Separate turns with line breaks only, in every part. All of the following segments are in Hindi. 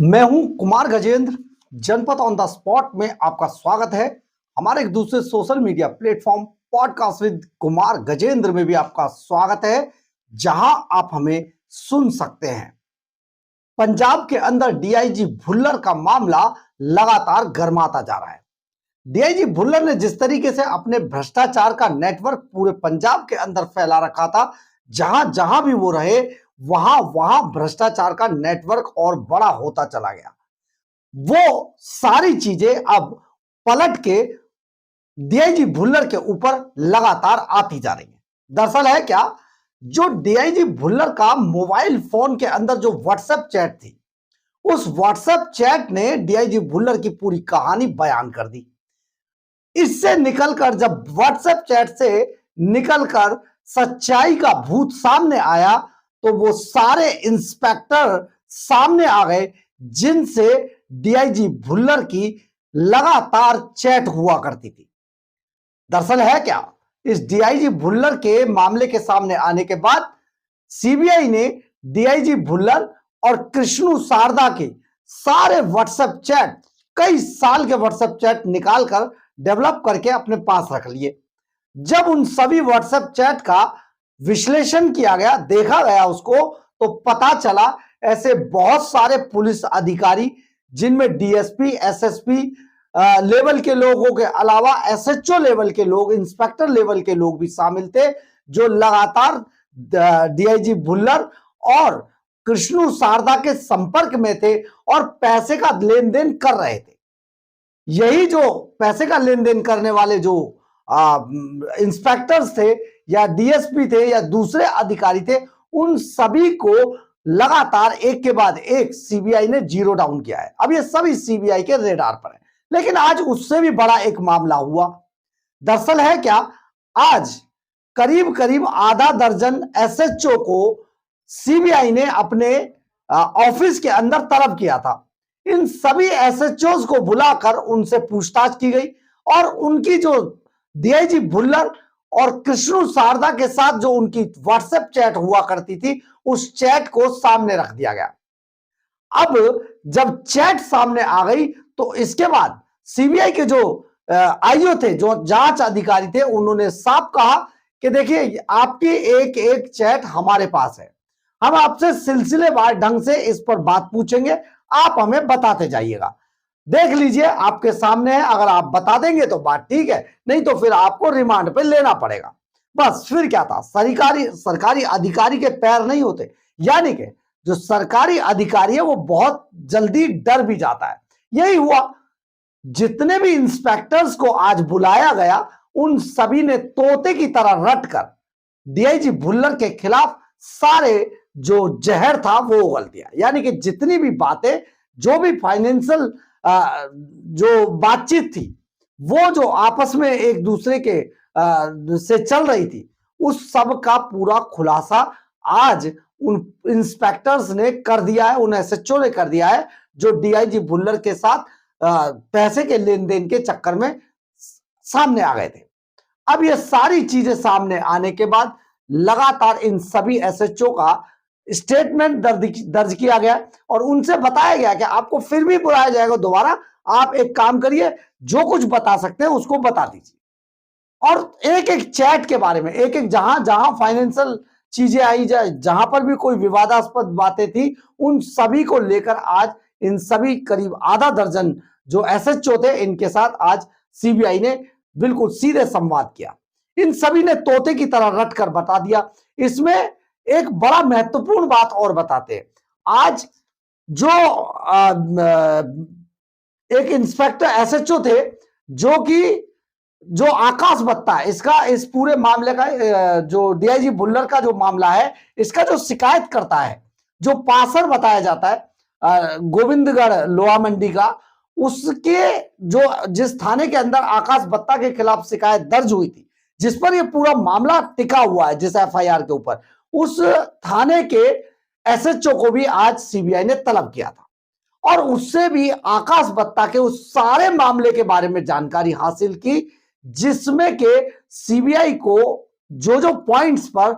मैं हूं कुमार गजेंद्र। जनपद ऑन द स्पॉट में आपका स्वागत है। हमारे एक दूसरे social media platform podcast with Kumar Gajendra में भी आपका स्वागत है, जहां आप हमें सुन सकते हैं। पंजाब के अंदर डीआईजी भुल्लर का मामला लगातार गर्माता जा रहा है। डीआईजी भुल्लर ने जिस तरीके से अपने भ्रष्टाचार का नेटवर्क पूरे पंजाब के अंदर फैला रखा था, जहां जहां भी वो रहे वहां वहां भ्रष्टाचार का नेटवर्क और बड़ा होता चला गया। वो सारी चीजें अब पलट के डीआईजी भुल्लर के ऊपर लगातार आती जा रही है। दरअसल है क्या, जो डीआईजी भुल्लर का मोबाइल फोन के अंदर जो व्हाट्सएप चैट थी, उस व्हाट्सएप चैट ने डीआईजी भुल्लर की पूरी कहानी बयान कर दी। इससे निकलकर जब व्हाट्सएप चैट से निकलकर सच्चाई का भूत सामने आया, तो वो सारे इंस्पेक्टर सामने आ गए जिनसे डीआईजी भुल्लर की लगातार चैट हुआ करती थी। दरअसल है क्या, इस डीआईजी भुल्लर के मामले के सामने आने के बाद सीबीआई ने डीआईजी भुल्लर और कृष्णु शारदा के सारे व्हाट्सएप चैट, कई साल के व्हाट्सएप चैट निकालकर डेवलप करके अपने पास रख लिए। जब उन सभी व्हाट्सएप चैट का विश्लेषण किया गया, देखा गया उसको, तो पता चला ऐसे बहुत सारे पुलिस अधिकारी, जिनमें डीएसपी, एसएसपी लेवल के लोगों के अलावा एसएचओ लेवल के लोग, इंस्पेक्टर लेवल के लोग भी शामिल थे, जो लगातार डीआईजी भुल्लर और कृष्णु शारदा के संपर्क में थे और पैसे का लेन देन कर रहे थे। यही जो पैसे का लेन देन करने वाले जो इंस्पेक्टर्स थे या डीएसपी थे या दूसरे अधिकारी थे, उन सभी को लगातार एक के बाद एक सीबीआई ने जीरो डाउन किया है। अब ये सभी सीबीआई के रेडार पर है। लेकिन आज उससे भी बड़ा एक मामला हुआ। दरअसल है क्या, आज करीब करीब आधा दर्जन एसएचओ को सीबीआई ने अपने ऑफिस के अंदर तलब किया था। इन सभी एसएचओ को बुलाकर उनसे पूछताछ की गई और उनकी जो डीआईजी भुल्लर और कृष्णु शारदा के साथ जो उनकी व्हाट्सएप चैट हुआ करती थी, उस चैट को सामने रख दिया गया। अब जब चैट सामने आ गई, तो इसके बाद सीबीआई के जो आईओ थे, जो जांच अधिकारी थे, उन्होंने साफ कहा कि देखिए, आपकी एक एक चैट हमारे पास है, हम आपसे सिलसिलेवार ढंग से इस पर बात पूछेंगे, आप हमें बताते जाइएगा। देख लीजिए, आपके सामने है, अगर आप बता देंगे तो बात ठीक है, नहीं तो फिर आपको रिमांड पे लेना पड़ेगा। बस फिर क्या था, सरकारी अधिकारी के पैर नहीं होते, यानी कि जो सरकारी अधिकारी है वो बहुत जल्दी डर भी जाता है। यही हुआ, जितने भी इंस्पेक्टर्स को आज बुलाया गया, उन सभी ने तोते की तरह रटकर डीआईजी भुल्लर के खिलाफ सारे जो जहर था वो उगल दिया। यानी कि जितनी भी बातें, जो भी फाइनेंशियल जो बातचीत थी, वो जो आपस में एक दूसरे के से चल रही थी, उस सब का पूरा खुलासा आज उन इंस्पेक्टर्स ने कर दिया है, उन एसएचओ ने कर दिया है, जो डीआईजी भुल्लर के साथ पैसे के लेन देन के चक्कर में सामने आ गए थे। अब ये सारी चीजें सामने आने के बाद लगातार इन सभी एसएचओ का स्टेटमेंट दर्ज किया गया और उनसे बताया गया कि आपको फिर भी बुलाया जाएगा दोबारा, आप एक काम करिए, जो कुछ बता सकते हैं उसको बता दीजिए। और एक एक चैट के बारे में, एक एक जहां जहां फाइनेंशियल चीजें आई जाए, जहां पर भी कोई विवादास्पद बातें थी, उन सभी को लेकर आज इन सभी करीब आधा दर्जन जो एसएचओ थे, इनके साथ आज सीबीआई ने बिल्कुल सीधे संवाद किया। इन सभी ने तोते की तरह रटकर बता दिया। इसमें एक बड़ा महत्वपूर्ण बात और बताते हैं। आज जो एक इंस्पेक्टर एसएचओ थे, जो आकाश बत्ता है, इसका इस पूरे मामले का जो डीआईजी भुल्लर का जो मामला है, इसका जो शिकायत करता है, जो पासर बताया जाता है गोविंदगढ़ लोहा मंडी का, उसके जो जिस थाने के अंदर आकाश बत्ता के खिलाफ शिकायत दर्ज हुई थी, जिस पर यह पूरा मामला टिका हुआ है, जिस एफआईआर के ऊपर, उस थाने के एसएचओ को भी आज सीबीआई ने तलब किया था और उससे भी आकाश बत्ता के उस सारे मामले के बारे में जानकारी हासिल की, जिसमें के सीबीआई को जो जो पॉइंट्स पर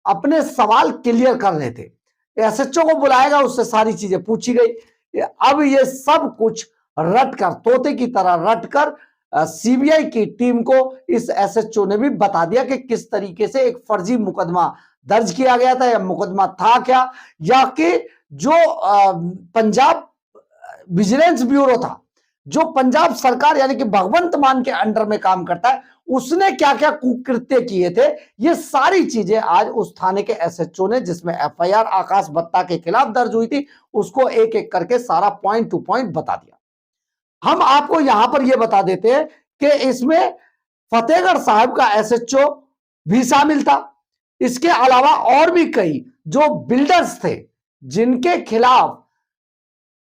अपने सवाल क्लियर करने थे, एसएचओ को बुलाएगा, उससे सारी चीजें पूछी गई। अब ये सब कुछ रटकर, तोते की तरह रटकर सीबीआई की टीम को इस एसएचओ ने भी बता दिया कि किस तरीके से एक फर्जी मुकदमा दर्ज किया गया था, या मुकदमा था क्या, या कि जो पंजाब विजिलेंस ब्यूरो था, जो पंजाब सरकार यानी कि भगवंत मान के अंडर में काम करता है, उसने क्या क्या कुकृत्य किए थे। ये सारी चीजें आज उस थाने के एसएचओ ने, जिसमें एफआईआर आकाश बत्ता के खिलाफ दर्ज हुई थी, उसको एक एक करके सारा पॉइंट टू पॉइंट बता दिया। हम आपको यहां पर यह बता देते हैं कि इसमें फतेहगढ़ साहब का एसएचओ भी शामिल था। इसके अलावा और भी कई जो बिल्डर्स थे, जिनके खिलाफ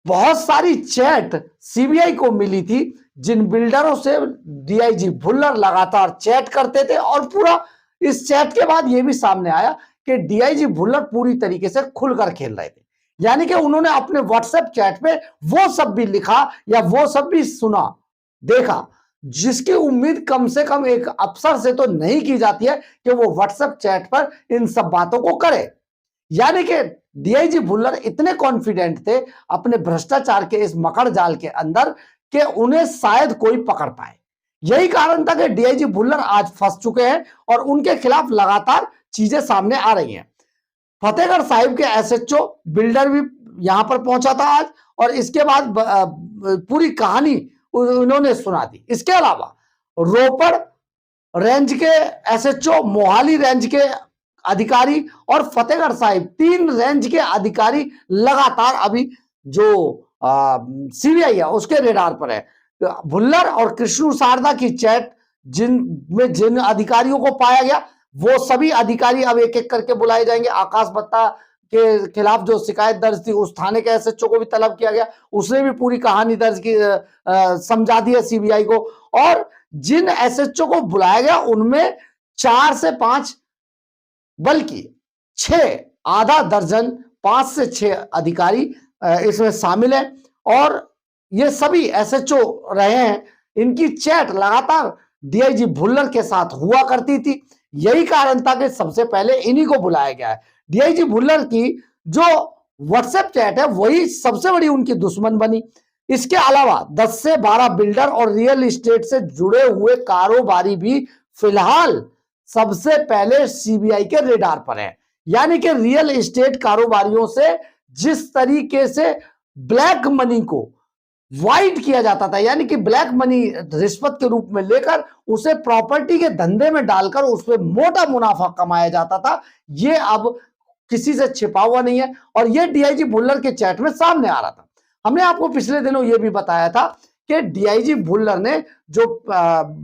बहुत सारी चैट सीबीआई को मिली थी, जिन बिल्डरों से डीआईजी भुल्लर लगातार चैट करते थे, और पूरा इस चैट के बाद यह भी सामने आया कि डीआईजी भुल्लर पूरी तरीके से खुलकर खेल रहे थे, यानी कि उन्होंने अपने व्हाट्सएप चैट पे वो सब भी लिखा या वो सब भी सुना, देखा, जिसकी उम्मीद कम से कम एक अफसर से तो नहीं की जाती है कि वो व्हाट्सएप चैट पर इन सब बातों को करे। यानी कि डीआईजी भुल्लर इतने कॉन्फिडेंट थे अपने भ्रष्टाचार के इस मकड़ जाल के अंदर कि उन्हें शायद कोई पकड़ पाए। यही कारण था कि डीआईजी भुल्लर आज फंस चुके हैं और उनके खिलाफ लगातार चीजें सामने आ रही हैं। फतेहगढ़ साहिब के एसएचओ बिल्डर भी यहां पर पहुंचा था आज, और इसके बाद पूरी कहानी उन्होंने सुना दी। इसके अलावा रोपड़ रेंज के एसएचओ, मोहाली रेंज के अधिकारी और फतेहगढ़ साहिब, 3 रेंज के अधिकारी लगातार अभी जो सीबीआई है उसके रेडार पर है। भुल्लर और कृष्णु शारदा की चैट जिन अधिकारियों को पाया गया, वो सभी अधिकारी अब एक एक करके बुलाए जाएंगे। आकाश बत्ता के खिलाफ जो शिकायत दर्ज थी, उस थाने के एसएचओ को भी तलब किया गया, उसने भी पूरी कहानी दर्ज की, समझा दी है सीबीआई को। और जिन एसएचओ को बुलाया गया उनमें 4 से 5 बल्कि 6, आधा दर्जन, 5 से 6 अधिकारी इसमें शामिल है, और ये सभी एसएचओ रहे हैं। इनकी चैट लगातार डीआईजी भुल्लर के साथ हुआ करती थी। यही कारण था कि सबसे पहले इन्हीं को बुलाया गया है। डीआईजी भुल्लर की जो व्हाट्सएप चैट है वही सबसे बड़ी उनकी दुश्मन बनी। इसके अलावा 10 से 12 बिल्डर और रियल एस्टेट से जुड़े हुए कारोबारी भी फिलहाल सबसे पहले सीबीआई के रेडार पर है। यानी कि रियल एस्टेट कारोबारियों से जिस तरीके से ब्लैक मनी को वाइट किया जाता था, यानी कि ब्लैक मनी रिश्वत के रूप में लेकर उसे प्रॉपर्टी के धंधे में डालकर उसमें मोटा मुनाफा कमाया जाता था, ये अब किसी से छिपा हुआ नहीं है, और ये डीआईजी भुल्लर के चैट में सामने आ रहा था। हमने आपको पिछले दिनों यह भी बताया था कि डीआईजी भुल्लर ने जो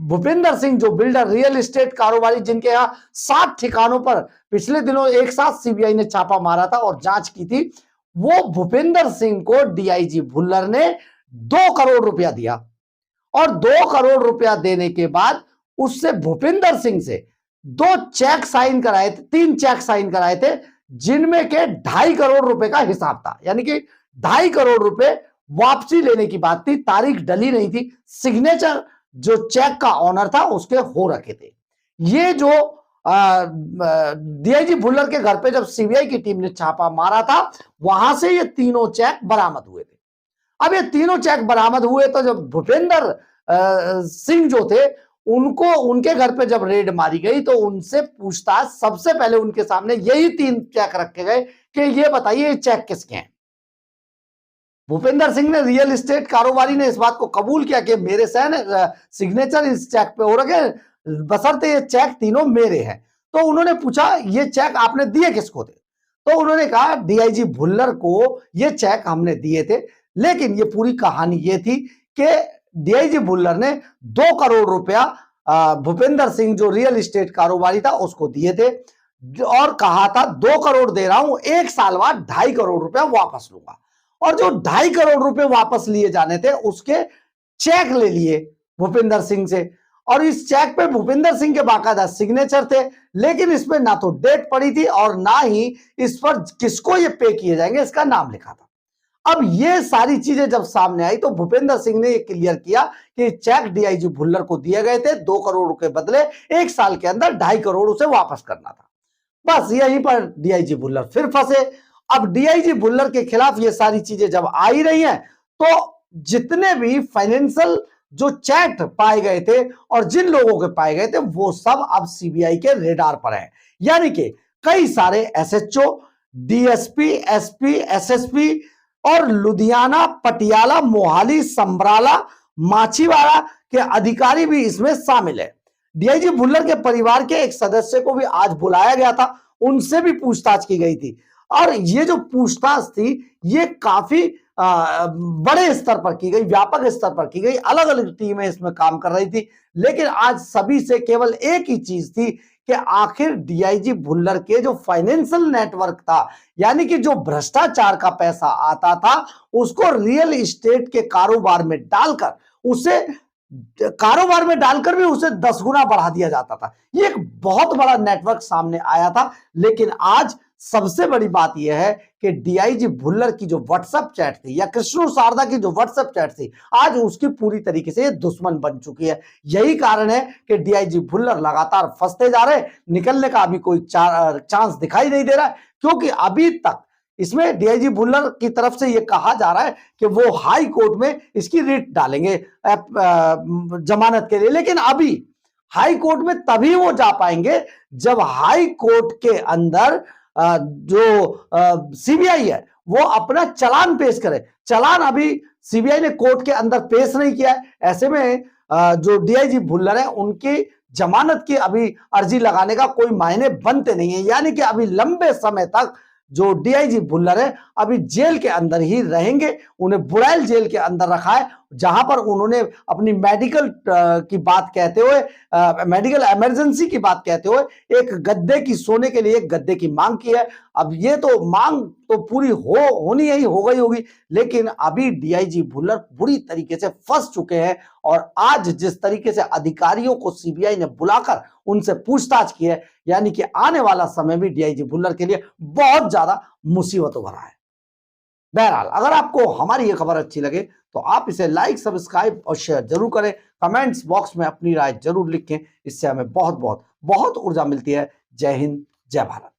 भूपेंद्र सिंह, जो बिल्डर रियल एस्टेट कारोबारी जिनके यहां 7 ठिकानों पर पिछले दिनों एक साथ सीबीआई ने छापा मारा था और जांच की थी, वो भूपेंद्र सिंह को डीआईजी भुल्लर ने 2 करोड़ रुपया दिया, और 2 करोड़ रुपया देने के बाद उससे भूपेंद्र सिंह से 2 चेक साइन कराए थे, 3 चेक साइन कराए थे, जिनमें के 2.5 करोड़ रुपए का हिसाब था। यानी कि 2.5 करोड़ रुपए वापसी लेने की बात थी, तारीख डली नहीं थी, सिग्नेचर जो चेक का ऑनर था उसके हो रखे थे। ये जो डीआईजी भुल्लर के घर पे जब सीबीआई की टीम ने छापा मारा था, वहां से ये तीनों चेक बरामद हुए थे। अब ये तीनों चेक बरामद हुए तो जब भूपेंद्र सिंह जो थे, उनको उनके घर पे जब रेड मारी गई तो उनसे पूछताछ सबसे पहले उनके सामने यही 3 चेक रखे गए कि ये बताइए ये चेक किसके हैं। भूपेंद्र सिंह ने, रियल एस्टेट कारोबारी ने, इस बात को कबूल किया कि मेरे सिग्नेचर इस चेक पे हो रखे, बशर्ते ये चेक तीनों मेरे हैं। तो उन्होंने पूछा ये चेक आपने दिए किसको थे, तो उन्होंने कहा डीआईजी भुल्लर को ये चेक हमने दिए थे। लेकिन ये पूरी कहानी ये थी कि डीआईजी भुल्लर ने 2 करोड़ रुपया भूपेंद्र सिंह जो रियल एस्टेट कारोबारी था उसको दिए थे, और कहा था 2 करोड़ दे रहा हूं, 1 साल बाद 2.5 करोड़ रुपया वापस लूंगा। और जो 2.5 करोड़ रुपए वापस लिए जाने थे उसके चेक ले लिए भूपेंद्र सिंह से, और इस चेक पे भूपेंद्र सिंह के बाकायदा सिग्नेचर थे, लेकिन इसमें ना तो डेट पड़ी थी और ना ही इस पर किसको ये पे किए जाएंगे इसका नाम लिखा था। अब ये सारी चीजें जब सामने आई तो भूपेंद्र सिंह ने ये क्लियर किया कि चेक डीआईजी भुल्लर को दिए गए थे, 2 करोड़ के बदले 1 साल के अंदर 2.5 करोड़ उसे वापस करना था। बस यहीं पर डीआईजी भुल्लर फिर फंसे, अब डीआईजी भुल्लर के खिलाफ ये सारी चीजें जब आ ही रही हैं, तो जितने भी फाइनेंशियल जो चैट पाए गए थे और जिन लोगों के पाए गए थे वो सब अब सीबीआई के रेडार पर हैं। यानी कि कई सारे एसएचओ, डीएसपी, एसपी, एसएसपी और लुधियाना, पटियाला, मोहाली, समराला, माछीवाड़ा के अधिकारी भी इसमें शामिल है। डीआईजी भुल्लर के परिवार के एक सदस्य को भी आज बुलाया गया था, उनसे भी पूछताछ की गई थी और ये जो पूछताछ थी ये काफी बड़े स्तर पर की गई, व्यापक स्तर पर की गई, अलग अलग टीमें इसमें काम कर रही थी। लेकिन आज सभी से केवल एक ही चीज थी कि आखिर डीआईजी भुल्लर के जो फाइनेंशियल नेटवर्क था, यानी कि जो भ्रष्टाचार का पैसा आता था उसको रियल एस्टेट के कारोबार में डालकर भी उसे 10 गुना बढ़ा दिया जाता था। ये एक बहुत बड़ा नेटवर्क सामने आया था। लेकिन आज सबसे बड़ी बात यह है कि डीआईजी भुल्लर की जो व्हाट्सएप चैट थी या कृष्णु शारदा की जो व्हाट्सएप चैट थी, आज उसकी पूरी तरीके से दुश्मन बन चुकी है। यही कारण है कि डीआईजी भुल्लर लगातार फंसते जा रहे हैं, निकलने का अभी कोई चांस दिखाई नहीं दे रहा है, क्योंकि अभी तक इसमें डीआईजी भुल्लर की तरफ से यह कहा जा रहा है कि वो हाई कोर्ट में इसकी रिट डालेंगे जमानत के लिए। लेकिन अभी हाई कोर्ट में तभी वो जा पाएंगे जब हाई कोर्ट के अंदर जो सीबीआई है वो अपना चालान पेश करे। चालान अभी सीबीआई ने कोर्ट के अंदर पेश नहीं किया है। ऐसे में जो डीआईजी भुल्लर है उनकी जमानत की अभी अर्जी लगाने का कोई मायने बनते नहीं है। यानी कि अभी लंबे समय तक जो डीआईजी भुल्लर है अभी जेल के अंदर ही रहेंगे। उन्हें बुड़ैल जेल के अंदर रखा है, जहां पर उन्होंने अपनी मेडिकल की बात कहते हुए, मेडिकल इमरजेंसी की बात कहते हुए एक गद्दे की, सोने के लिए एक गद्दे की मांग की है। अब ये तो मांग तो पूरी होनी ही हो गई होगी, लेकिन अभी डीआईजी भुल्लर बुरी तरीके से फंस चुके हैं। और आज जिस तरीके से अधिकारियों को सीबीआई ने बुलाकर उनसे पूछताछ की है, यानी कि आने वाला समय भी डीआईजी भुल्लर के लिए बहुत ज्यादा मुसीबतों भरा है। बहरहाल, अगर आपको हमारी ये खबर अच्छी लगे तो आप इसे लाइक, सब्सक्राइब और शेयर जरूर करें। कमेंट्स बॉक्स में अपनी राय जरूर लिखें, इससे हमें बहुत बहुत बहुत ऊर्जा मिलती है। जय हिंद, जय भारत।